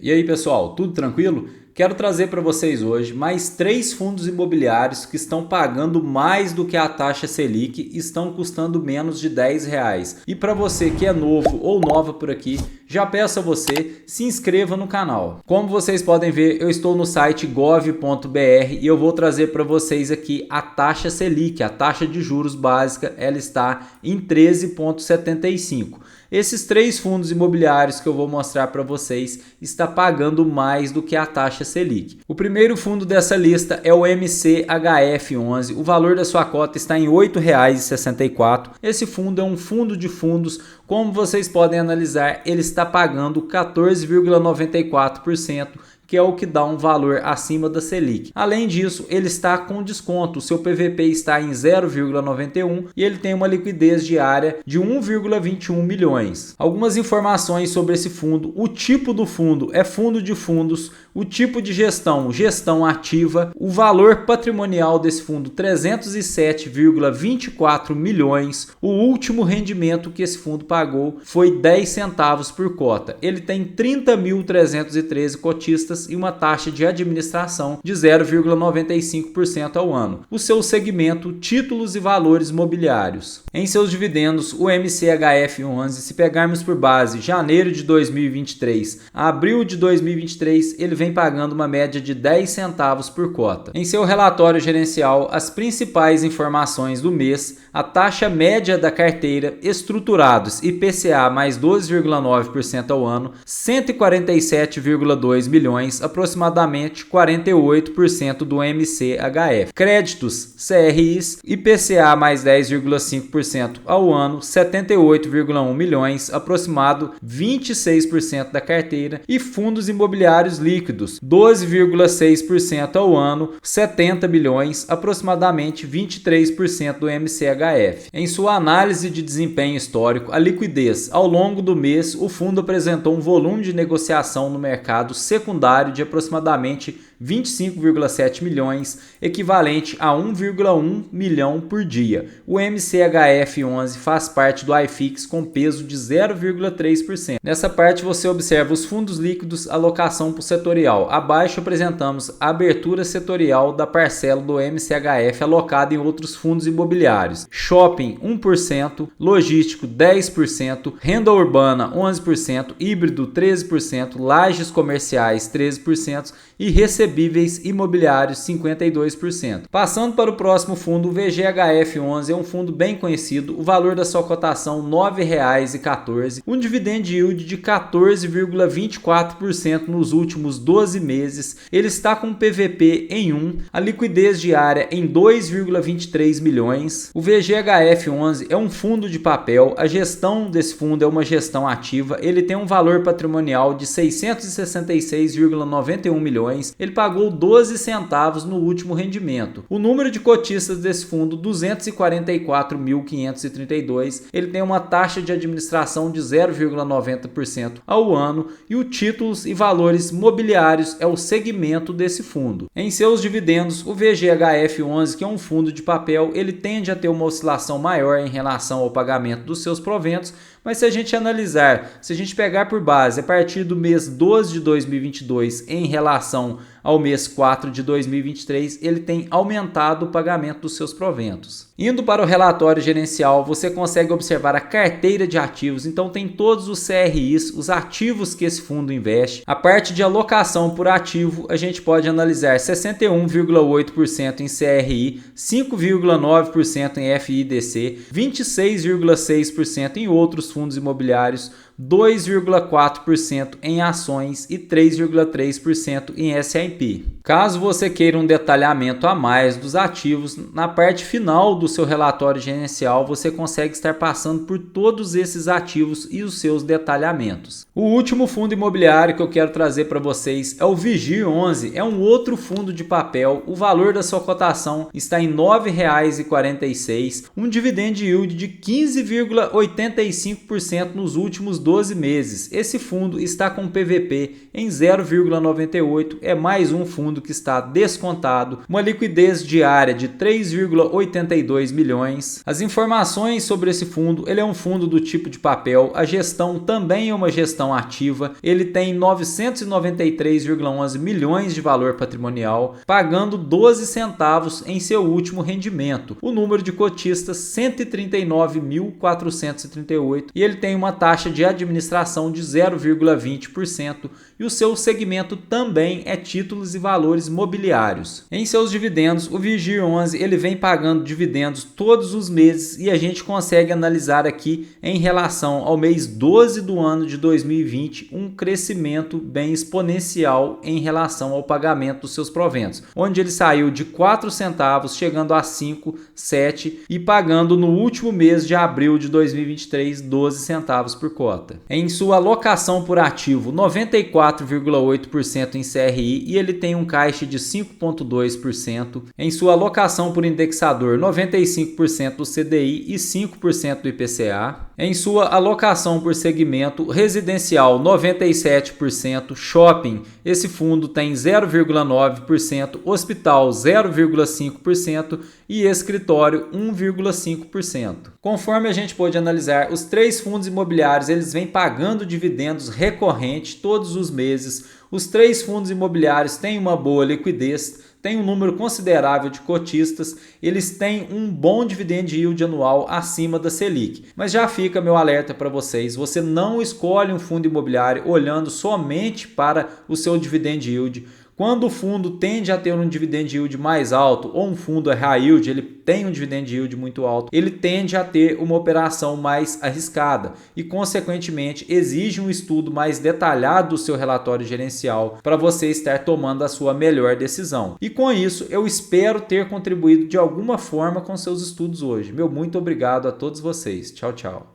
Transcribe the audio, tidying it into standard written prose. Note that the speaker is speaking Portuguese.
E aí pessoal, tudo tranquilo? Quero trazer para vocês hoje mais 3 fundos imobiliários que estão pagando mais do que a taxa Selic e estão custando menos de R$10. E para você que é novo ou nova por aqui, já peço a você, se inscreva no canal. Como vocês podem ver, eu estou no site gov.br e eu vou trazer para vocês aqui a taxa Selic, a taxa de juros básica, ela está em 13,75. Esses 3 fundos imobiliários que eu vou mostrar para vocês está pagando mais do que a taxa Selic. O primeiro fundo dessa lista é o MCHF11. O valor da sua cota está em R$ 8,64. Esse fundo é um fundo de fundos. Como vocês podem analisar, ele está pagando 14,94%. Que é o que dá um valor acima da Selic. Além disso, ele está com desconto. O seu PVP está em 0,91 e ele tem uma liquidez diária de 1,21 milhões. Algumas informações sobre esse fundo. O tipo do fundo é fundo de fundos. O tipo de gestão, gestão ativa. O valor patrimonial desse fundo, 307,24 milhões. O último rendimento que esse fundo pagou foi 10 centavos por cota. Ele tem 30.313 cotistas e uma taxa de administração de 0,95% ao ano. O seu segmento, títulos e valores mobiliários. Em seus dividendos, o MCHF11, se pegarmos por base janeiro de 2023 a abril de 2023, ele vem pagando uma média de 10 centavos por cota. Em seu relatório gerencial, as principais informações do mês, a taxa média da carteira, estruturados IPCA mais 12,9% ao ano, 147,2 milhões, aproximadamente 48% do MCHF. Créditos, CRIs, IPCA mais 10,5% ao ano, 78,1 milhões, aproximado 26% da carteira. E fundos imobiliários líquidos, 12,6% ao ano, 70 milhões, aproximadamente 23% do MCHF. Em sua análise de desempenho histórico, a liquidez, ao longo do mês, o fundo apresentou um volume de negociação no mercado secundário de aproximadamente 25,7 milhões, equivalente a 1,1 milhão por dia. O MCHF11 faz parte do IFIX com peso de 0,3%. Nessa parte você observa os fundos líquidos, alocação por setorial. Abaixo apresentamos a abertura setorial da parcela do MCHF alocada em outros fundos imobiliários. Shopping 1%, logístico 10%, renda urbana 11%, híbrido 13%, lajes comerciais 13% e recebíveis imobiliários 52%. Passando para o próximo fundo, o VGHF11 é um fundo bem conhecido. O valor da sua cotação R$ 9,14, um dividend yield de 14,24% nos últimos 12 meses. Ele está com PVP em 1, a liquidez diária em 2,23 milhões. O VGHF11 é um fundo de papel. A gestão desse fundo é uma gestão ativa. Ele tem um valor patrimonial de 666,91 milhões. Ele pagou 12 centavos no último rendimento. O número de cotistas desse fundo, 244.532. Ele tem uma taxa de administração de 0,90% ao ano e o títulos e valores mobiliários é o segmento desse fundo. Em seus dividendos, o VGHF11, que é um fundo de papel, ele tende a ter uma oscilação maior em relação ao pagamento dos seus proventos, mas se a gente analisar, se a gente pegar por base a partir do mês 12 de 2022 em relação ao mês 4 de 2023, ele tem aumentado o pagamento dos seus proventos. Indo para o relatório gerencial, você consegue observar a carteira de ativos, então tem todos os CRIs, os ativos que esse fundo investe. A parte de alocação por ativo, a gente pode analisar 61,8% em CRI, 5,9% em FIDC, 26,6% em outros fundos imobiliários, 2,4% em ações e 3,3% em S&P. Caso você queira um detalhamento a mais dos ativos, na parte final do seu relatório gerencial você consegue estar passando por todos esses ativos e os seus detalhamentos. O último fundo imobiliário que eu quero trazer para vocês é o Vigir11, é um outro fundo de papel. O valor da sua cotação está em R$ 9,46, um dividend yield de 15,85% nos últimos 12 meses. Esse fundo está com PVP em 0,98, é mais um fundo fundo que está descontado, uma liquidez diária de 3,82 milhões. As informações sobre esse fundo, ele é um fundo do tipo de papel, a gestão também é uma gestão ativa, ele tem 993,11 milhões de valor patrimonial, pagando 12 centavos em seu último rendimento. O número de cotistas 139.438 e ele tem uma taxa de administração de 0,20% e o seu segmento também é títulos e valores mobiliários. Em seus dividendos, o Vigir 11 ele vem pagando dividendos todos os meses e a gente consegue analisar aqui em relação ao mês 12 do ano de 2020 um crescimento bem exponencial em relação ao pagamento dos seus proventos, onde ele saiu de 4 centavos chegando a 5, 7 e pagando no último mês de abril de 2023 12 centavos por cota. Em sua alocação por ativo, 94,8% em CRI e ele tem um caixa de 5,2%. Em sua alocação por indexador, 95% do CDI e 5% do IPCA. Em sua alocação por segmento, residencial 97%, shopping, esse fundo tem 0,9%, hospital 0,5% e escritório 1,5%. Conforme a gente pôde analisar, os três fundos imobiliários eles vêm pagando dividendos recorrentes todos os meses. Os três fundos imobiliários têm uma boa liquidez, tem um número considerável de cotistas, eles têm um bom dividend yield anual acima da Selic. Mas já fica meu alerta para vocês, você não escolhe um fundo imobiliário olhando somente para o seu dividend yield. Quando o fundo tende a ter um dividend yield mais alto, ou um fundo high yield, ele tem um dividend yield muito alto, ele tende a ter uma operação mais arriscada e, consequentemente, exige um estudo mais detalhado do seu relatório gerencial para você estar tomando a sua melhor decisão. E com isso, eu espero ter contribuído de alguma forma com seus estudos hoje. Meu muito obrigado a todos vocês. Tchau, tchau.